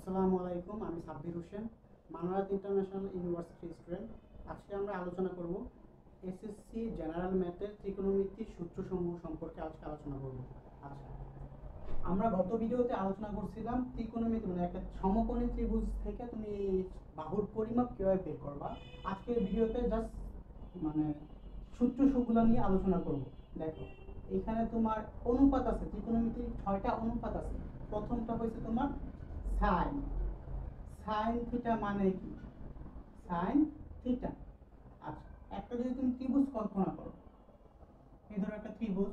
আসসালামু আলাইকুম, আমি Sabbir Hossain, Manarat international university student. আজকে আমরা আলোচনা করব এসএসসি জেনারেল ম্যাথের ত্রিকোণমিতির সূত্রসমূহ সম্পর্কে আলোচনা করব। আচ্ছা, আমরা গত ভিডিওতে আলোচনা করছিলাম ত্রিকোণমিতি মানে একটা সমকোণী ত্রিভুজ থেকে তুমি বাহুর পরিমাপ কিভাবে বের করবা। আজকের ভিডিওতে জাস্ট মানে সূত্রসমূহগুলো নিয়ে আলোচনা করব। দেখো, এখানে তোমার অনুপাত আছে, ত্রিকোণমিতির 6টা অনুপাত আছে। প্রথমটা হচ্ছে তোমার সাইন। সাইন থিটা মানে কি? Sine theta. আচ্ছা, একটা যদি তুমি ত্রিভুজ কল্পনা করো, এই ধরো একটা ত্রিভুজ,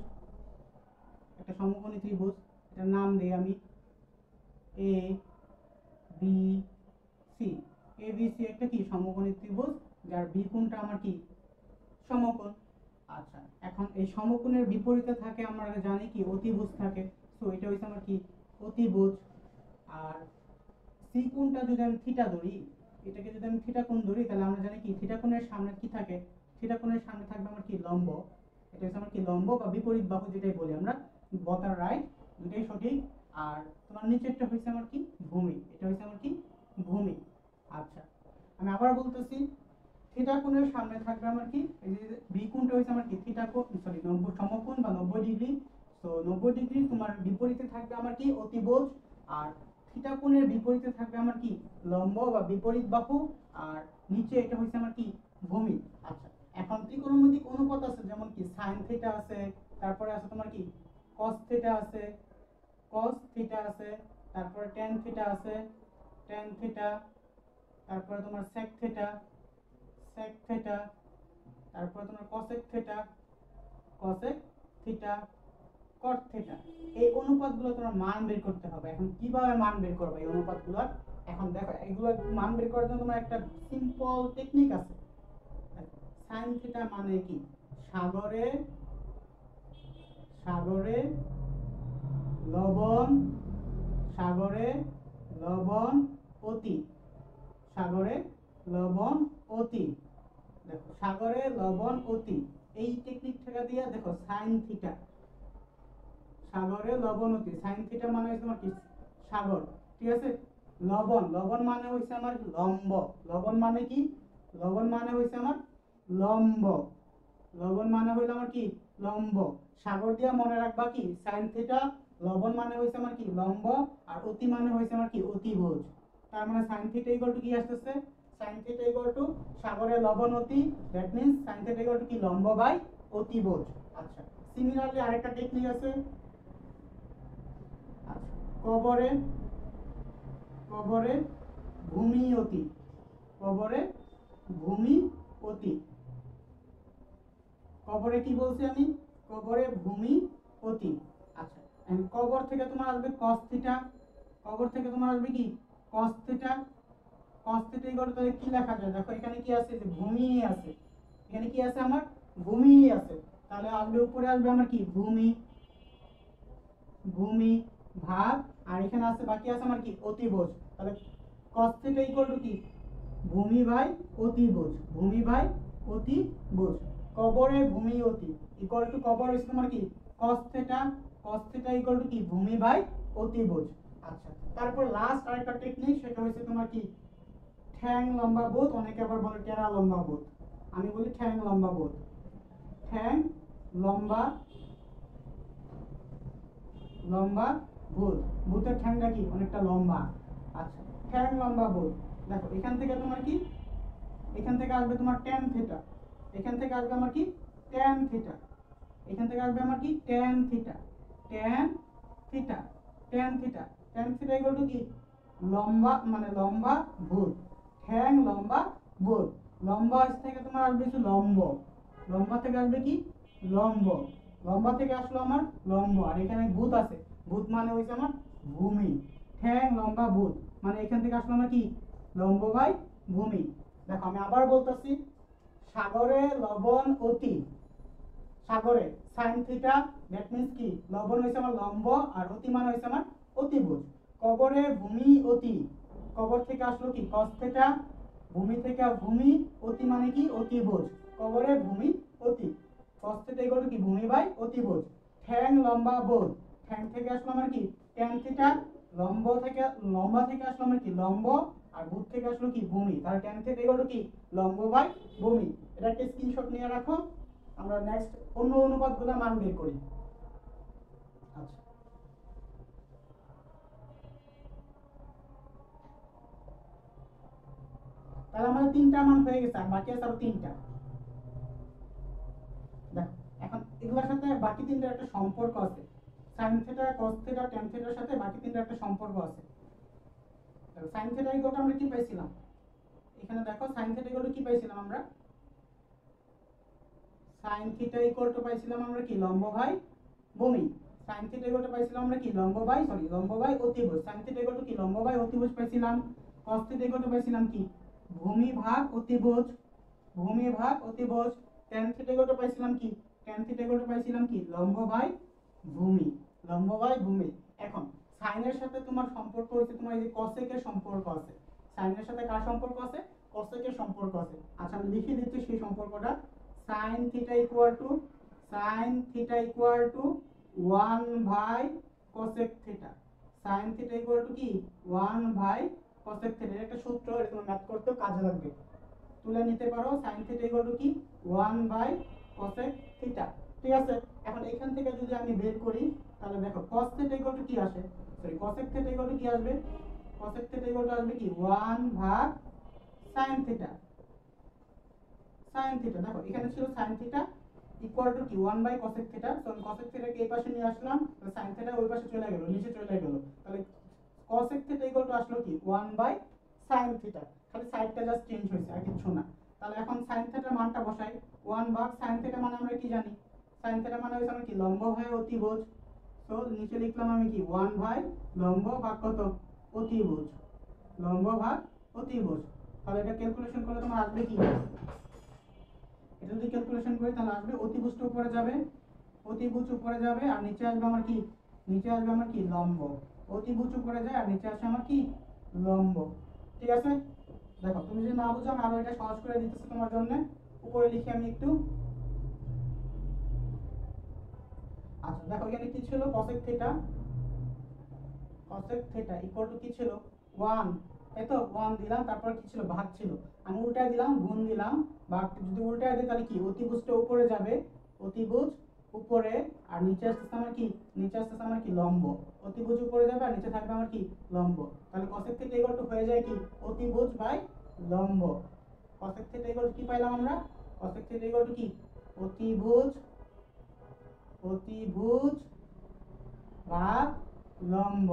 একটা সমকোণী ত্রিভুজ, এটার নাম দেই আমি A B C. A B C একটা কি সমকোণী ত্রিভুজ, যার বি কোণটা আমার কি সমকোণ। আচ্ছা, এখন এই সমকোণের বিপরীতে থাকে আমরা জানি কি অতিভুজ থাকে। তো এটা হইছে আমার কি অতিভুজ। আর সি কোণটা যদি আমি থিটা ধরি, এটাকে যদি আমি থিটা কোণ ধরি, তাহলে আমরা জানি কি থিটা কোণের সামনে কি থাকে? থিটা কোণের সামনে থাকবে আমার কি লম্ব। এটা হচ্ছে আমার কি লম্ব বা বিপরীত বাহু যেটাই বলি আমরা, বতার রাইট, দুটাই সঠিক। আর তোমার নিচেরটা হচ্ছে আমার কি ভূমি, এটা হচ্ছে আমার কি ভূমি। আচ্ছা, আমি আবার বলতেছি, থিটা কোণের সামনে থাকবে আমার কি এই যে বি কোণটা হচ্ছে আমার কি থিটা কোণ, সরি 90 সমকোণ বা 90 ডিগ্রি। তো 90 ডিগ্রি তোমার বিপরীতে থাকবে আমার কি অতিভুজ। আর থিটা কোণের বিপরীতে থাকবে আমার কি লম্ব বা বিপরীত বাহু। আর নিচে এটা হচ্ছে আমার কি ভূমি। আচ্ছা, এখন ত্রিকোণমিতিক অনুপাত আছে, যেমন কি সাইন থিটা আছে, তারপরে আছে তোমার কি কস থিটা আছে, কস থিটা আছে, তারপরে ট্যান থিটা আছে, ট্যান থিটা, তারপরে তোমার সেক থিটা, সেক থিটা, তারপরে তোমার কসেক থিটা, কসেক থিটা, কট থিটা। এই অনুপাতগুলো তোমার মান বের করতে হবে। এখন কিভাবে মান বের করবে এই অনুপাতগুলোর? এখন দেখো, এগুলো মান বের করার জন্য তোমার একটা সিম্পল টেকনিক আছে। সাইন থিটা মানে কি? সাগরে সাগরে লবণ, সাগরে লবণ অতি, সাগরে লবণ অতি। দেখো, সাগরে লবণ অতি, এই টেকনিক থেকে দিয়ে দেখো সাইন থিটা, সাগরে লবণ অতি, সাইন থিটা মানে হচ্ছে তোমার কি সাগর, ঠিক আছে। লবণ, লবণ মানে হচ্ছে আমার লম্ব, লবণ মানে কি? লবণ মানে হচ্ছে আমার লম্ব, লবণ মানে হইলো আমার কি লম্ব। সাগর দিয়া মনে রাখবা কি সাইন থিটা, লবণ মানে হইছে আমার কি লম্ব, আর অতি মানে হইছে আমার কি অতিভুজ। তার মানে সাইন থিটা ইকুয়াল টু কি আসতেছে? সাইন থিটা ইকুয়াল টু সাগরে লবণ অতি, that means sine theta equal to কি লম্ব বাই অতিভুজ। আচ্ছা, সিমিলারলি আরেকটা টেকনিক আছে। আচ্ছা, কবরে কবরে ভূমি অতি, কবরে ভূমি অতি, কবরে কি বলছি আমি? কবরে ভূমি অতি। আচ্ছা, কবর থেকে তোমার আসবে cos থিটা, কবর থেকে তোমার আসবে কি cos theta. cos theta equal two তাহলে কি লেখা যায়? দেখো এখানে কি আছে, যে ভূমি আছে, এখানে কি আছে আমার ভূমি আছে, তাহলে আসবে উপরে আসবে আমার কি ভূমি, ভূমি ভাগ, আর এখানে আছে বাকি আছে আমার কি অতিভুজ। তাহলে cos থিটা ইকুয়াল টু কি ভূমি বাই অতিভুজ, ভূমি বাই অতিভুজ। কবরে ভূমি অতি ইকুয়াল টু কবর হচ্ছে তোমার কি cos theta, cos theta equal to কি ভূমি বাই অতিভুজ। আচ্ছা, তারপর লাস্ট আরেকটা টেকনিক, সেটা হচ্ছে তোমার কি ঠ্যাং লম্বা বোধ, অনেকে আবার বলে টেরা লম্বা বোধ, আমি বলি ঠ্যাং লম্বা বোধ। ঠ্যাং লম্বা লম্বা বোধ, ভূতের ঠ্যাংটা কি অনেকটা লম্বা। আচ্ছা, ঠ্যাং লম্বা বোধ। দেখো এখান থেকে তোমার কি, এখান থেকে আসবে তোমার ট্যান থিটা, এখান থেকে আসবে আমার কি ট্যান থিটা, এখান থেকে আসবে আমার কি tan theta, tan theta, tan theta, tan theta equal to কি লম্বা মানে লম্বা ভূত, ঠ্যাং লম্বা ভূত। লম্বা থেকে তোমার আসবে কি লম্ব, লম্বা থেকে আসবে কি লম্ব, লম্বা থেকে আসলো আমার লম্ব, আর এখানে ভূত আছে, ভূত মানে হইছে আমার ভূমি। ঠ্যাং লম্বা ভূত মানে এখান থেকে আসলো আমার কি লম্ব বাই ভূমি। দেখো আমি আবার বলতেছি, সাগরে লবণ অতি, সাগরে সাইন থিটা, দ্যাট মিন্স কি লবণ হইছে আমার লম্ব, আর অতি মানে হইছে আমার অতিভুজ। কবরে ভূমি অতি, কবর থেকে আসলো কি cos থিটা, ভূমি থেকে ভূমি, অতি মানে কি অতিভুজ, কবরে ভূমি অতি, cos থিটা ইকুয়াল টু কি ভূমি বাই অতিভুজ। ঠ্যাং লম্বা বোধ, ঠ্যাং থেকে আসলো আমার কি ট্যান থিটা, লম্বা থেকে আসলো আমার কি লম্ব, আর ভূত থেকে আসলো কি ভূমি, তাহলে tan থিটা ইকুয়াল টু কি লম্ব বাই ভূমি। এটা একটা স্ক্রিনশট নিয়ে রাখো, আমরা নেক্সট অন্য অনুপাতগুলো মান বের করি। আচ্ছা, তাহলে আমাদের তিনটা মান হয়ে গেছে, আর বাকি আছে আরো তিনটা। দেখো, এখন এগুলোর সাথে বাকি তিনটার একটা সম্পর্ক আছে, sin theta cos theta tan থিটার সাথে বাকি তিনটার একটা সম্পর্ক আছে। দেখো sin থিটা ইকুয়াল টু আমরা কি পাইছিলাম, এখানে দেখো sin থিটা ইকুয়াল টু কি পাইছিলাম আমরা, sin থিটা ইকুয়াল টু পাইছিলাম আমরা কি লম্ব বাই ভূমি। sin থিটা ইকুয়াল টু পাইছিলাম আমরা কি লম্ব বাই অতিভুজ। sin থিটা ইকুয়াল টু কি লম্ব বাই অতিভুজ পাইছিলাম। cos থিটা ইকুয়াল টু পাইছিলাম কি ভূমি ভাগ অতিভুজ, ভূমি ভাগ অতিভুজ। tan থিটা ইকুয়াল টু পাইছিলাম কি tan থিটা ইকুয়াল টু পাইছিলাম কি লম্ব বাই ভূমি, লম্ব বাই ভূমি। এখন sin এর সাথে তোমার সম্পর্ক হচ্ছে তোমার এই যে cosec এর সম্পর্ক আছে, sin এর সাথে কার সম্পর্ক আছে, cosec এর সম্পর্ক আছে। আচ্ছা আমি লিখে দিচ্ছি সেই সম্পর্কটা, sin theta equal to 1 by cosec theta. sin theta equal to কি 1 বাই cosec থিটা, এটা একটা সূত্র, এটা তোমার ম্যাথ করতেও কাজে লাগবে, তুলে নিতে পারো। sin থিটা ইকুয়াল টু কি 1 বাই cosec থিটা। ঠিক আছে, এখন এখান থেকে যদি আমি বের করি, তাহলে দেখো cos থিটা ইকুয়াল টু কি আসে, sorry cosec theta equal to কি আসবে, cosec থিটা ইকুয়াল টু আসবে কি 1 ভাগ sin থিটা। sin থিটা দেখো এখানে ছিল sin থিটা ইকুয়াল টু কি 1 বাই cosec থিটা, তো আমি cosec থিটাকে এই পাশে নিয়ে আসলাম, তো sin থিটা ওই পাশে চলে গেল, নিচে চলে গেল, তাহলে cosec থিটা ইকুয়াল টু আসলো কি 1 বাই sin থিটা, খালি সাইডটা জাস্ট চেঞ্জ হয়েছে আর কিছু না। তাহলে এখন sin থিটার মানটা বসাই, 1 ভাগ sin থিটা মানে আমরা কি জানি, sin থিটা মানে হইছে আমরা কি লম্ব ভাগ অতিভুজ, তো নিচে লিখলাম আমি কি 1 ভাগ লম্ব ভাগ কত অতিভুজ, লম্ব ভাগ অতিভুজ। তাহলে এটা ক্যালকুলেশন করলে তোমার আসবে কি, এটা যদি ক্যালকুলেশন করি তাহলে আসবে অতিভুজটা উপরে যাবে, অতিভুজ উপরে যাবে, আর নিচে আসবে আমার কি, নিচে আসবে আমার কি লম্ব, অতিভুজ উপরে যায় আর নিচে আসে আমার কি লম্ব। ঠিক আছে, দেখো তুমি যদি না বুঝো আমি আরো এটা সহজ করে দিতেছি তোমার জন্য, উপরে লিখি আমি একটু। আচ্ছা দেখো এখানে কি ছিল cosec theta, cosec theta equal to কি ছিল 1, তাই তো 1 দিলাম, তারপর কি ছিল ভাগ ছিল, আমি উল্টায় দিলাম গুণ দিলাম, ভাগ যদি উল্টায় দিই তাহলে কি অতিভুজটা উপরে যাবে, অতিভুজ উপরে, আর নিচে আসতেছে আমার কি, নিচে আসতেছে আমার কি লম্ব, অতিভুজ উপরে যাবে আর নিচে থাকবে আমার কি লম্ব, তাহলে cosec থিটা ইকুয়াল টু হয়ে যায় কি অতিভুজ বাই লম্ব। cosec থিটা ইকুয়াল টু কি পাইলাম আমরা, cosec থিটা ইকুয়াল টু কি অতিভুজ, অতিভুজ ভাগ লম্ব।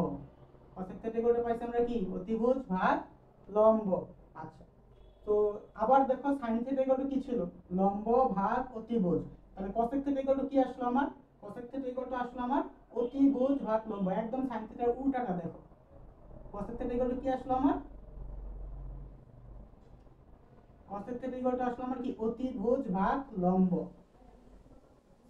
cosec থিটা ইকুয়াল টু পাইছি আমরা কি অতিভুজ ভাগ লম্ব। আচ্ছা, তো আবার দেখো sin থিটা ইকুয়াল টু কি ছিল লম্ব ভাগ অতিভুজ, তাহলে cosec থিটা ইকুয়াল টু কি আসলো আমার, cosec থিটা ইকুয়াল টু আসলো আমার অতিভুজ ভাগ লম্ব, একদম sin থিটার উল্টাটা দেখো, cosec থিটা ইকুয়াল টু কি আসলো আমার, cosec থিটা ইকুয়াল টু আসলো আমার কি অতিভুজ ভাগ লম্ব।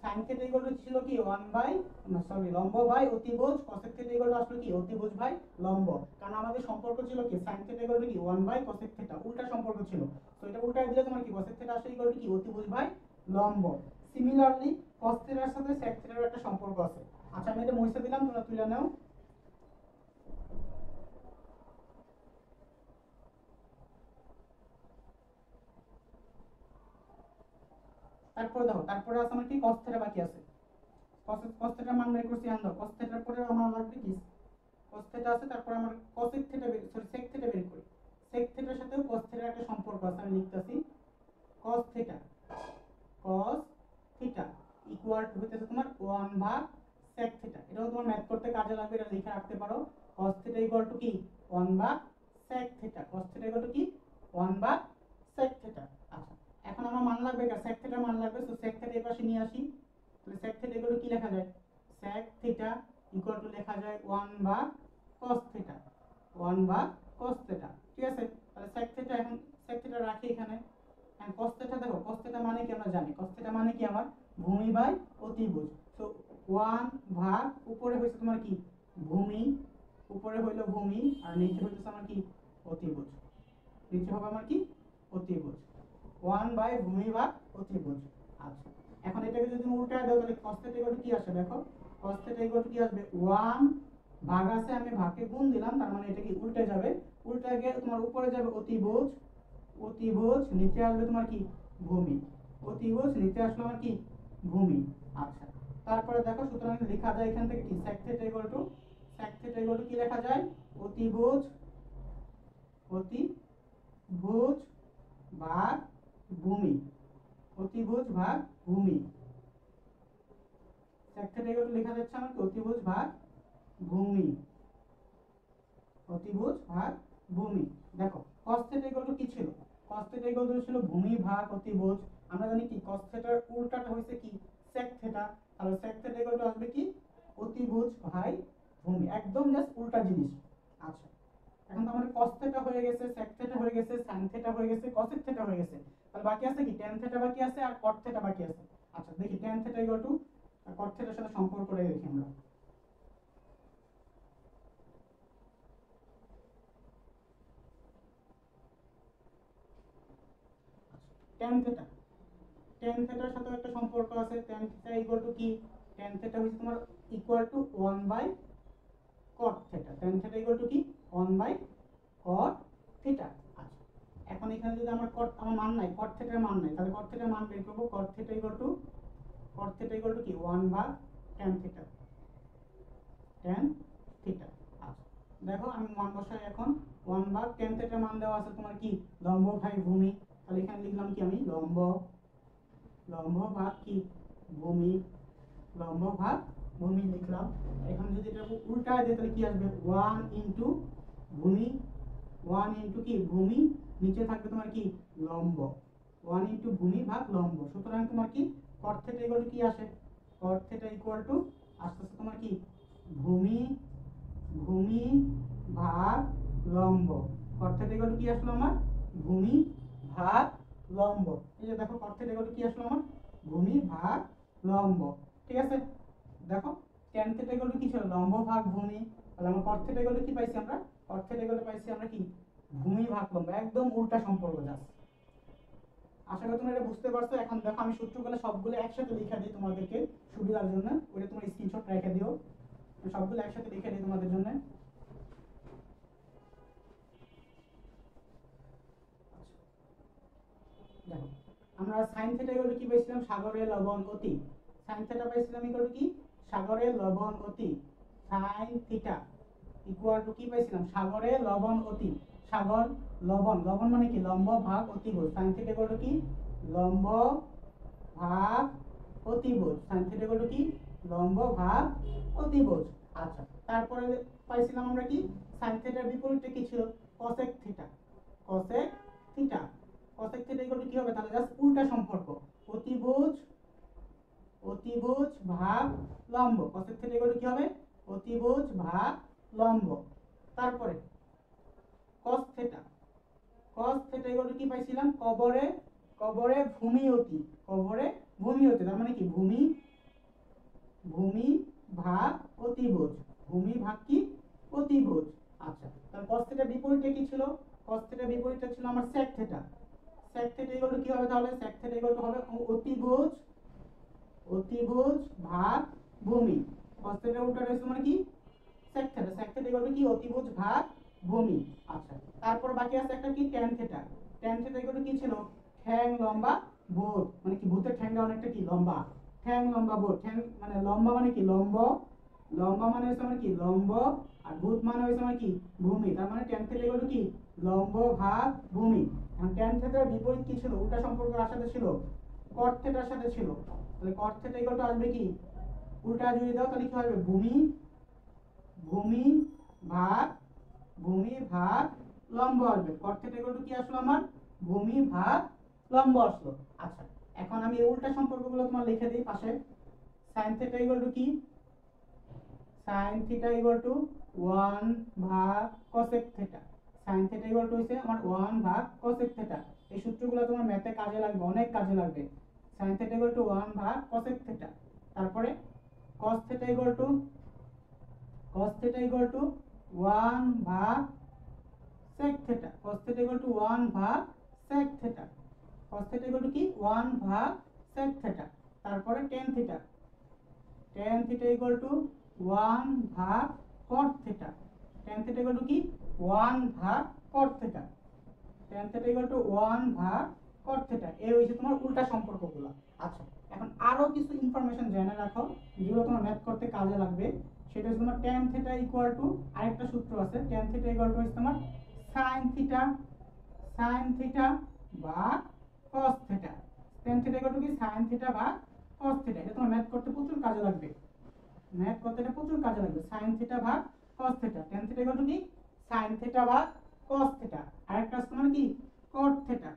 sin থিটা ইকুয়াল টু ছিল কি 1 বাই, না সরি লম্ব বাই অতিভুজ, cosec থিটা ইকুয়াল টু আসলো কি অতিভুজ বাই লম্ব, কারণ আমাদের সম্পর্ক ছিল কি sin থিটা ইকুয়াল টু কি 1 বাই cosec থিটা, উল্টা সম্পর্ক ছিল, তো এটা উল্টায় দিলে তোমার কি cosec থিটা আসলে ইকুয়াল টু কি অতিভুজ বাই লম্ব। সিমিলারলি cos থিটার সাথে sec থিটার একটা সম্পর্ক আছে। আচ্ছা আমি এটা মুছে দিলাম, তোমরা তুলে নাও। তারপরে দেখো তারপরে আছে আমার কি cos থিটা বাকি আছে, cos থিটার মান বের করছি আমরা, cos থিটার পরে আমার লাগবে কি cos থিটা আছে, তারপর আমার cosec থিটা বের, সরি sec থিটা বের করি, sec থিটার সাথেও cos থিটার একটা সম্পর্ক আছে, আমি লিখতেছি cos theta, cos theta equal two হইতেছে তোমার 1 ভাগ sec থিটা, এটাও তোমার ম্যাথ করতে কাজে লাগবে, এটা লিখে রাখতে পারো, cos থিটা ইকুয়াল টু কি 1 ভাগ sec theta, cos theta equal to কি 1 ভাগ sec থিটা। আচ্ছা এখন আমার মান লাগবে কার sec থিটার মান লাগবে, তো sec থিটা এই পাশে নিয়ে আসি, তাহলে sec থিটা ইকুয়াল টু কি লেখা যায়, sec থিটা ইকুয়াল টু লেখা যায় 1 ভাগ cos থিটা, 1 ভাগ cos থিটা। ঠিক আছে, তাহলে sec থিটা, এখন sec থিটা রাখি এখানে, এন্ড cos থিটা দেখো cos থিটা মানে কি আমরা জানি, cos থিটা মানে কি আমার ভূমি বাই অতিভুজ, তো 1 ভাগ উপরে হইছে তোমার কি ভূমি, উপরে হইলো ভূমি আর নিচে হইতেছে আমার কি অতিভুজ, নিচে হবে আমার কি অতিভুজ, 1 বাই ভূমি ভাগ অতিভুজ। আচ্ছা এখন এটাকে যদি তুমি উল্টায় দাও তাহলে cos থিটা ইকুয়াল টু কি আসে দেখো, cos থিটা ইকুয়াল টু কি আসবে 1 ভাগ আছে, আমি ভাগকে গুণ দিলাম, তার মানে এটা কি উল্টে যাবে, উল্টে গিয়ে তোমার উপরে যাবে অতিভুজ, অতিভুজ নিচে আসবে তোমার কি ভূমি, অতিভুজ নিচে আসলো আমার কি ভূমি। আচ্ছা, তারপরে দেখো সুতরাং লেখা যায় এখান থেকে কি sec θ কি লেখা যায়, অতিভুজ, অতিভুজ ভাগ ভূমি, অতিভুজ ভাগ ভূমি, sec θ লেখা যাচ্ছে আমার কি অতিভুজ ভাগ ভূমি, অতিভুজ ভাগ ভূমি। দেখো cos θ কি ছিল, cos θ ছিল ভূমি ভাগ অতিভুজ। আমরা জানি কি cos θ এর উল্টাটা হইছে কি sec θ, তাহলে sec θ আসবে কি অতিভুজ ভাগ ভূমি, একদম জাস্ট উল্টা জিনিস। আচ্ছা, এখন তো আমাদের cos θ হয়ে গেছে, sec θ হয়ে গেছে, sin θ হয়ে গেছে, cosec θ হয়ে গেছে, তাহলে বাকি আছে কি tan θ বাকি আছে আর cot θ বাকি আছে। আচ্ছা দেখি tan θ cot θ এর সাথে সম্পর্ক করে দেখি আমরা। tan θ, tan θ এর সাথে একটা সম্পর্ক আছে, tan θ কি, tan θ হচ্ছে তোমার equal to 1 by cot θ, tan θ কি 1 বাই cot θ। আচ্ছা, এখন এখানে যদি আমার cot আমার মান নাই, cot θ এর মান নাই, তাহলে cot θ এর মান বের করব, cot θ কি 1 ভাগ tan θ, tan θ। আচ্ছা দেখো আমি মান বসাই এখন, 1 ভাগ tan θ এর মান দেওয়া আছে তোমার কি লম্ব ভাগ ভূমি, তাহলে এখানে লিখলাম কি আমি লম্ব, লম্ব ভাগ কি ভূমি, লম্ব ভাগ ভূমি লিখলাম। এখন যদি এটা উল্টায় দেই তাহলে কি আসবে 1 ইনটু ভূমি, 1 ইনটু কি ভূমি, নিচে থাকবে তোমার কি লম্ব, 1 ইনটু ভূমি ভাগ লম্ব। সুতরাং তোমার কি cot θ কি আসে, cot θ ইকুয়াল টু আসছে তোমার কি ভূমি, ভূমি ভাগ লম্ব, cot θ কি আসলো আমার ভূমি ভাগ লম্ব। এই যে দেখো cot θ কি আসলো আমার ভূমি ভাগ লম্ব, ঠিক আছে। দেখো tan θ কি ছিল লম্ব ভাগ ভূমি, তাহলে আমরা cot θ কি পাইছি, আমরা cot θ পাইছি আমরা কি ভূমি ভাগ লম্ব, একদম উল্টা সম্পর্ক জাস্ট। আশা করি তোমরা এটা বুঝতে পারছো। এখন দেখো আমি সূত্রগুলো সবগুলো একসাথে লিখে দিই তোমাদেরকে সুবিধার জন্য, ওটা তোমরা স্ক্রিনশট রেখে দিও, সবগুলো একসাথে লিখে দিই তোমাদের জন্য। দেখো আমরা sin θ কি পাইছিলাম সাগরের লবণ অতি, sin θ পাইছিলাম কি সাগরের লবণ অতি, sin θ ইকুয়াল টু কি পাইছিলাম সাগরের লবণ অতি, সাগর লবণ, লবণ মানে কি লম্ব ভাগ অতিভুজ, sin θ কি লম্ব ভাগ অতিভুজ, sin θ কি লম্ব ভাগ অতিভুজ। আচ্ছা, তারপরে পাইছিলাম আমরা কি sin θ এর বিপরীতটা কি ছিল cosec θ, cosec θ, cosec θ কি হবে, তাহলে জাস্ট উল্টা সম্পর্ক, অতিভুজ, অতিভুজ ভাগ লম্ব, cosec θ কি হবে অতিভুজ ভাগ লম্ব। তারপরে cos θ, cos θ কি পাইছিলাম কবরে, কবরে ভূমি অতি, কবরে ভূমি অতি, তার মানে কি ভূমি, ভূমি ভাগ অতিভুজ, ভূমি ভাগ কি অতিভুজ। আচ্ছা, তাহলে cos θ বিপরীতটা কি ছিল, cos θ বিপরীতটা ছিল আমার sec θ, sec θ কি হবে, তাহলে sec θ হবে অতিভুজ, অতিভুজ ভাগ ভূমি, cos θ উল্টা রয়েছে মানে কি sec θ, sec θ কি অতিভুজ ভাগ ভূমি। আচ্ছা, তারপর বাকি আছে একটা কি tan θ, tan θ কি ছিল ঠ্যাং লম্বা বোধ, মানে কি ভূতের ঠ্যাংটা অনেকটা কি লম্বা, ঠ্যাং লম্বা বোধ, ঠ্যাং মানে লম্বা মানে কি লম্ব, লম্বা মানে হচ্ছে আমার কি লম্ব, আর ভূত মানে হচ্ছে আমার কি ভূমি, তার মানে tan θ কি লম্ব ভাগ ভূমি। এখন tan θ এর বিপরীত কি ছিল, উল্টা সম্পর্ক কার সাথে ছিল cot θ এর সাথে ছিল, তাহলে cot θ আসবে কি উল্টা যদি দাও তাহলে কি হবে ভূমি, ভূমি ভাগ, ভূমি ভাগ লম্ব আসবে, cot θ কি আসলো আমার ভূমি ভাগ লম্ব আসলো। আচ্ছা, এখন আমি এই উল্টা সম্পর্কগুলো তোমার লিখে দিই পাশে, sin θ কি sin θ 1 ভাগ cosec θ, sin θ হইছে আমার 1 ভাগ cosec θ। এই সূত্রগুলো তোমার ম্যাথে কাজে লাগবে, অনেক কাজে লাগবে। sin θ 1 ভাগ cosec θ, তারপরে cos θ cos θ 1 ভাগ sec θ, cos θ 1 ভাগ sec θ, cos θ কি 1 ভাগ sec θ। তারপরে tan θ, tan θ 1 ভাগ cot theta, tan theta equal to কি 1 ভাগ cot theta, tan theta equal to 1 ভাগ cot theta। এই হইছে তোমার উল্টা সম্পর্কগুলো। আচ্ছা, এখন আরো কিছু ইনফরমেশন জেনে রাখো যেগুলো তোমার ম্যাথ করতে কাজে লাগবে। সেটা হচ্ছে তোমার tan theta equal to আরেকটা সূত্র আছে, tan theta equal to হচ্ছে তোমার sin theta, sin theta ভাগ cos theta, tan theta equal to কি sin theta ভাগ cos theta। এটা তোমার ম্যাথ করতে প্রচুর কাজে লাগবে, ম্যাথ করতে এটা প্রচুর কাজে লাগবে। sin theta ভাগ cos theta, tan theta equal to কি sin theta ভাগ cos theta। আরেকটা আছে তোমার কি cot theta,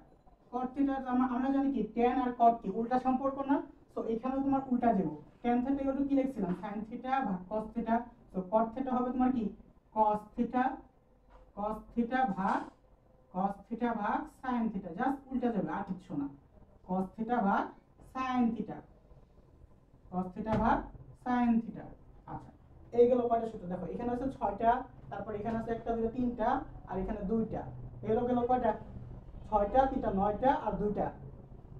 cot theta আমরা জানি কি tan আর cot কি উল্টা সম্পর্ক না, তো এখানেও তোমার উল্টা দেব। tan theta equal to কি লিখছিলাম sin theta ভাগ cos theta, তো cot theta হবে তোমার কি cos theta, cos theta ভাগ sin theta, জাস্ট উল্টা যাবে আর কিছু না। cos theta ভাগ sin theta, cos theta ভাগ sin theta। আচ্ছা, এইগুলো কয়টা সূত্র দেখো, এখানে আছে 6টা, তারপর এখানে আছে 1 2 3টা, আর এখানে 2টা। এগুলো গেল কয়টা 6টা 3টা 9টা আর 2টা,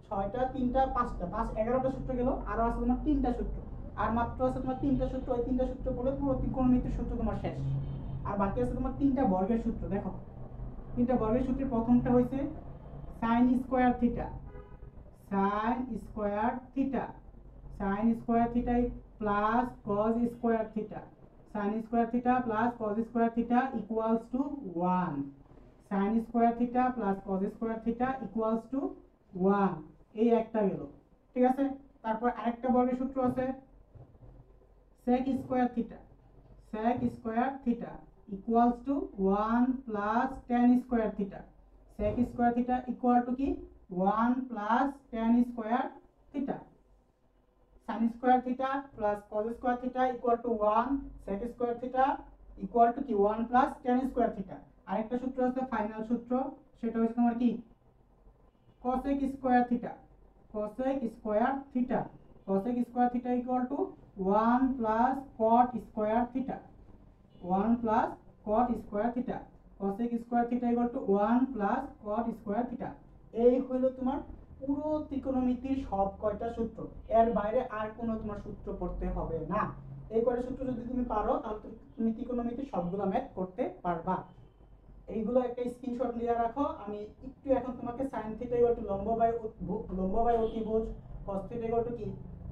6টা 3টা 5টা 5 11টা সূত্র গেল। আর আছে তোমার 3টা সূত্র, আর মাত্র আছে তোমার 3টা সূত্র। ওই 3টা সূত্র বলে পুরো ত্রিকোণমিতির সূত্র তোমার শেষ। আর বাকি আছে তোমার 3টা বর্গের সূত্র। দেখো 3টা বর্গের সূত্রের প্রথমটা হইছে sin square theta, sin square theta, sin square theta plus cos square theta, sin square theta plus cos square theta equals to 1, sin square theta plus cos square theta equals to 1। এই একটা গেল, ঠিক আছে। তারপর আরেকটা বর্গের সূত্র আছে sec square theta, sec square theta equals to 1 plus tan square theta, sec square theta equal to কি 1 plus tan square theta, sin square theta plus cos square theta equal to 1, sec square theta equal to কি 1 plus tan square theta. আরেকটা সূত্র আছে final সূত্র, সেটা হচ্ছে তোমার কি cosec square theta, cosec square theta, cosec square theta equal to 1 plus cot square theta, 1 plus cot square theta, cosec square theta equal to 1 plus cot square theta. এই হলো তোমার পুরো ত্রিকোণমিতির সব কয়টা সূত্র, এর বাইরে আর কোনো তোমার সূত্র পড়তে হবে না। এই কয়টা সূত্র যদি তুমি পারো তাহলে তুমি ত্রিকোণমিতির সবগুলো ম্যাথ করতে পারবা। এইগুলো একটা স্ক্রিনশট নিয়ে রাখো। আমি একটু এখন তোমাকে sin থিটা ইকুয়াল টু লম্ব বাই অতিভুজ, cos থিটা ইকুয়াল টু কি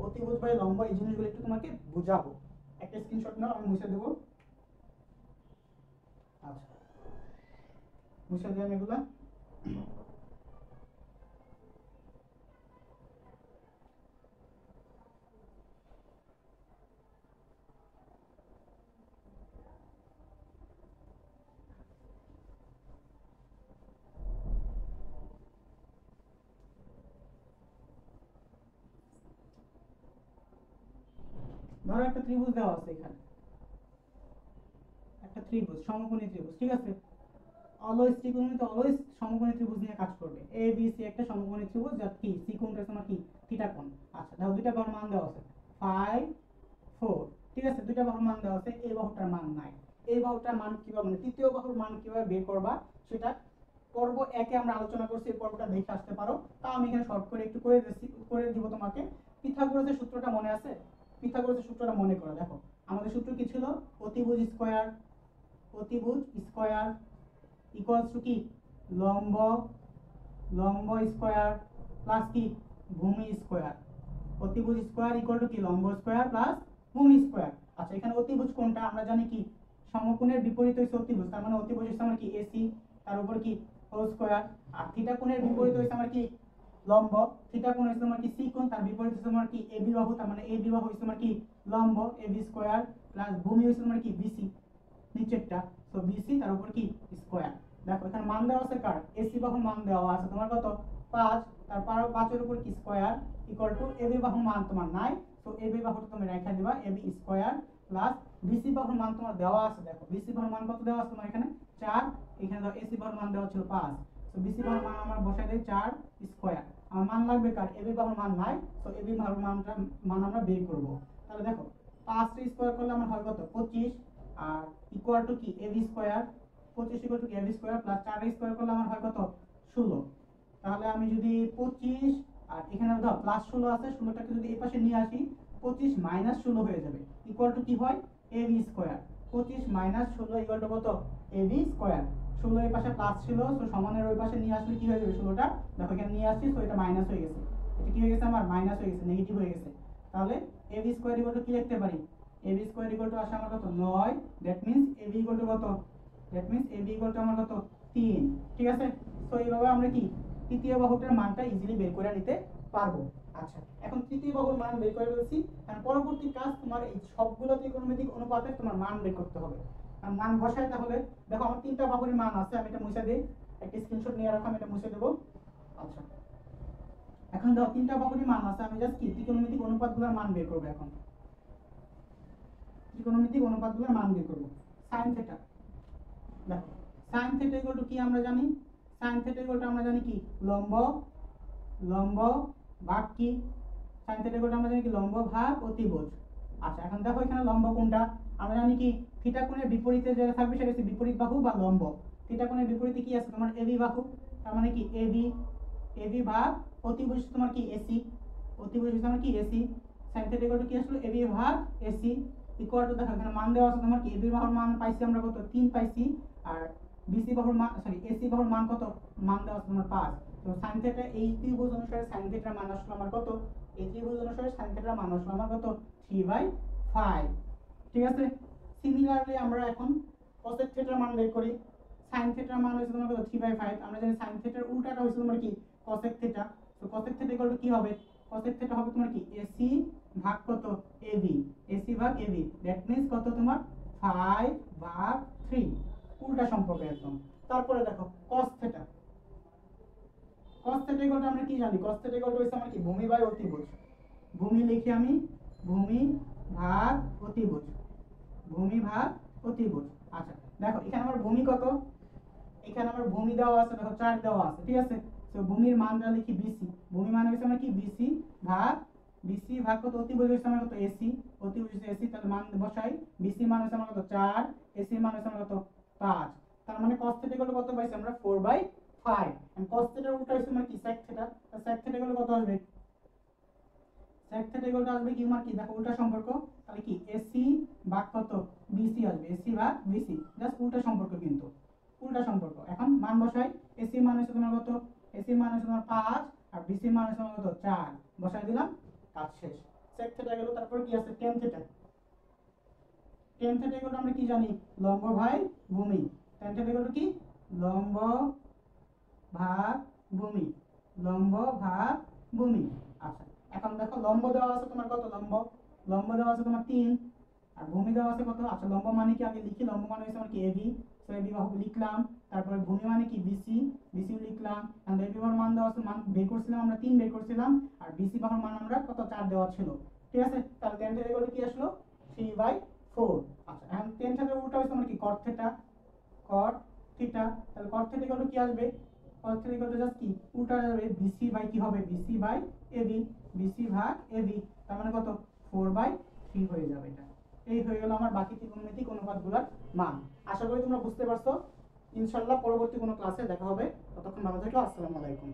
অতিভুজ বাই লম্ব, এই জিনিসগুলো একটু তোমাকে বুঝাবো। একটা স্ক্রিনশট নাও, আমি মুছে দেব। আচ্ছা, মুছে দিলাম এগুলা। ধরো একটা ত্রিভুজ দেওয়া আছে, এখানে একটা ত্রিভুজ সমকোণী ত্রিভুজ, ঠিক আছে। অলওয়েজ ত্রিকোণমিতি অলওয়েজ সমকোণী ত্রিভুজ নিয়ে কাজ করবে। এ বি সি একটা সমকোণী ত্রিভুজ, যার কি সি কোণটা তোমার কি থিটা কোণ। আচ্ছা, দাও দুইটা বাহুর মান দেওয়া আছে 5 4, ঠিক আছে। দুইটা বাহুর মান দেওয়া আছে, এই বাহুটার মান নাই। এই বাহুটার মান কিভাবে মানে তৃতীয় বাহুর মান কিভাবে বের করবা সেটা পর্ব 1 এ আমরা আলোচনা করছি, এই পর্বটা দেখে আসতে পারো। তাও আমি এখানে শর্ট করে একটু করে দিব তোমাকে। পিথাগোরাসের সূত্রটা মনে আছে? পিথাগোরাসের সূত্রটা মনে করো। দেখো আমাদের সূত্র কি ছিল? অতিভুজ স্কয়ার ইকুয়ালস টু কি লম্ব স্কয়ার প্লাস কি ভূমি স্কয়ার। অতিভুজ স্কয়ার ইকুয়াল টু কি লম্ব স্কয়ার প্লাস ভূমি স্কয়ার। আচ্ছা, এখানে অতিভুজ কোনটা আমরা জানি কি সমকোণের বিপরীত হইছে অতিভুজ, তার মানে অতিভুজ হচ্ছে আমার কি এসি, তার উপর কি হোল স্কয়ার। আর থিটা কোণের বিপরীত হইছে আমার কি লম্ব, থিটা কোণ হইছে আমার কি সি কোণ, তার বিপরীত হইছে আমার কি এবি বাহু, তার মানে এবি বাহু হইছে আমার কি লম্ব এবি স্কয়ার প্লাস ভূমি হইছে আমার কি বিসি নিচেরটা, তো বিসি তার উপর কি স্কয়ার। দেখো এখানে মান দেওয়া আছে কার এসি বাহুর মান দেওয়া আছে তোমার কত 5, তারপর 5 এর উপর কি স্কয়ার ইকুয়াল টু এবি বাহুর মান তোমার নাই, তো এবি বাহুটা তুমি রেখে দিবা এবি স্কয়ার প্লাস বিসি বাহুর মান তোমার দেওয়া আছে। দেখো বিসি বাহুর মান কত দেওয়া আছে তোমার এখানে 4, এখানে দাও এসি বাহুর মান দেওয়া ছিল 5, তো বিসি বাহুর মান আমরা বসাই দেই 4 স্কয়ার। আমার মান লাগবে কার এবি বাহুর মান নাই, তো এবি বাহুর মান আমরা বের করব। তাহলে দেখো 5 স্কয়ার করলে আমার হয় কত 25, আর ইকুয়াল টু কি এবি স্কয়ার 25 ইকুয়াল টু কি এবি স্কয়ার প্লাস 4 স্কয়ার করলে আমার হয় কত 16। তাহলে আমি যদি 25 আর এখানে দাও প্লাস 16 আছে, 16টাকে যদি এই পাশে নিয়ে আসি 25 মাইনাস 16 হয়ে যাবে, ইকুয়াল টু কি হয় AB square. 25 minus 16 equal to কত ab স্কয়ার। 16 এই পাশে প্লাস ছিল, সো সমানের ওই পাশে নিয়ে আসলে কি হয়ে যাবে 16টা, দেখো এখানে নিয়ে আসছি, সো এটা মাইনাস হয়ে গেছে, এটা কি হয়ে গেছে আমার মাইনাস হয়ে গেছে, নেগেটিভ হয়ে গেছে। তাহলে ab স্কয়ার ইকুয়াল টু কি লিখতে পারি, ab স্কয়ার ইকুয়াল টু আসে আমার কত 9, that means ab equal to কত, that means ab equal to আমার কত 3। ঠিক আছে, সো এইভাবে আমরা কি তৃতীয় বাহুটার মানটা ইজিলি বের করে নিতে পারবো। আচ্ছা, এখন তৃতীয় বাহুর মান বের করে ফেলছি, কারণ পরবর্তী কাজ তোমার এই সবগুলো ত্রিকোণমিতিক অনুপাতের তোমার মান বের করতে হবে। আর মান বসাই, তাহলে দেখো আমার তিনটা বাহুর মান আছে, আমি এটা মুছে দিই, একটা স্ক্রিনশট নিয়ে রাখো, আমি এটা মুছে দেবো। আচ্ছা, এখন দেখো তিনটা বাহুর মান আছে, আমি জাস্ট কি ত্রিকোণমিতিক অনুপাতগুলোর মান বের করব। এখন ত্রিকোণমিতিক অনুপাতগুলোর মান বের করব। sin থিটা, দেখো sin থিটা ইকুয়াল টু কি আমরা জানি, sin থিটা ইকুয়াল টু আমরা জানি কি লম্ব, লম্ব ভাগ কি, sin থিটা ইকুয়াল টু আমরা জানি কি লম্ব ভাগ অতিভুজ। আচ্ছা, এখন দেখো এখানে লম্ব কোনটা, আমরা জানি কি থিটা কোণের বিপরীতে যেটা থাকবে সেটা হচ্ছে বিপরীত বাহু বা লম্ব। থিটা কোণের বিপরীতে কি আছে তোমার ab বাহু, তার মানে কি ab ভাগ অতিভুজ তোমার কি ac, অতিভুজ তোমার কি ac। sin theta equal to কি আসলে ab ভাগ ac ইকুয়াল টু, দেখো এখানে মান দেওয়া আছে তোমার কি ab বাহুর মান পাইছি আমরা কত 3 পাইছি, আর bc বাহুর মান সরি ac বাহুর মান কত, মান দেওয়া আছে তোমার 5। তো sin থিটা এই ত্রিভুজ অনুসারে sin থিটার মান আসলে আমার কত, এই ত্রিভুজ অনুসারে sin থিটার মান আসলে আমার কত 3/5। ঠিক আছে, সিমিলারলি আমরা এখন cosec থিটার মান বের করি। sin থিটার মান হইছে তোমার কত 3/5, আমরা জানি sin থিটার উল্টাটা হইছে তোমার কি cosec থিটা। তো cosec থিটা ইকুয়াল টু কি হবে, cosec থিটা হবে তোমার কি ac ভাগ কত ab, ac ভাগ ab, দ্যাট মিন্স কত তোমার 5/3, উল্টা সম্পর্ক একদম। তারপরে দেখো cos theta, cos theta equal two আমরা কি জানি, cos থিটা ইকুয়াল টু হইছে আমার কি ভূমি বাই অতিভুজ। ভূমি লিখি আমি ভূমি ভাগ অতিভুজ, ভূমি ভাগ অতিভুজ। আচ্ছা, দেখো এখানে আমার ভূমি কত, এখানে আমার ভূমি দেওয়া আছে, দেখো 4 দেওয়া আছে। ঠিক আছে, তো ভূমির মানটা লিখি BC, ভূমি মান হইছে আমার কি BC ভাগ কত অতিভুজ হইছে আমার কত AC, অতিভুজ হইছে AC, তাহলে মান বসাই, BC মান হইছে আমার কত 4, AC মান হইছে আমার কত 5। তার মানে cos থিটা ইকুয়াল টু কত পাইছি আমরা 4/5, এন্ড cos থিটার উল্টা হইছে আমার কি sec থিটা, তো sec থিটা ইকুয়াল টু কত আসবে, sec থিটা ইকুয়াল টু আসবে কি আমার কি, দেখো উল্টা সম্পর্ক, তাহলে কি AC ভাগ কত BC আসবে, AC ভাগ BC, জাস্ট উল্টা সম্পর্ক, কিন্তু উল্টা সম্পর্ক। এখন মান বসাই, AC মান হচ্ছে তোমার কত, AC মান হচ্ছে তোমার 5, আর BC মান হচ্ছে তোমার কত 4, বসাই দিলাম, কাজ শেষ। sec থিটা গেল, তারপর কি আছে tan theta, tan theta equal two আমরা কি জানি লম্ব ভাগ ভূমি, tan থিটা ইকুয়াল টু কি লম্ব ভাগ ভূমি, লম্ব ভাগ ভূমি। আচ্ছা, এখন দেখো লম্ব দেওয়া আছে তোমার কত, লম্ব দেওয়া আছে তোমার 3, আর ভূমি দেওয়া আছে কত। আচ্ছা, লম্ব মানে কি আগে লিখি, লম্ব মানে হচ্ছে আমার কি AB, সো AB বাহু লিখলাম, তারপরে ভূমি মানে কি BC লিখলাম, আর AB বাহুর মান দেওয়া আছে, মান বের করছিলাম আমরা 3 বের করছিলাম, আর BC বাহুর মান আমরা কত 4 দেওয়া ছিল। ঠিক আছে, তাহলে tan থিটা ইকুয়াল টু কি আসলো 3/4। আচ্ছা, এখন tan থিটার উল্টা হচ্ছে আমার কি cot থিটা, তাহলে cot থিটা ইকুয়াল টু কি আসবে, cot theta equal two just কি উল্টা যাবে, BC বাই কি হবে BC/AB, BC ভাগ AB, তার মানে কত 4/3 হয়ে যাবে। এটা এই হয়ে গেল আমার বাকি ত্রিকোণমিতিক অনুপাতগুলোর মান। আশা করি তোমরা বুঝতে পারছো। ইনশাআল্লাহ পরবর্তী কোনো ক্লাসে দেখা হবে, ততক্ষণ ভালো থেকো, আসসালামু আলাইকুম।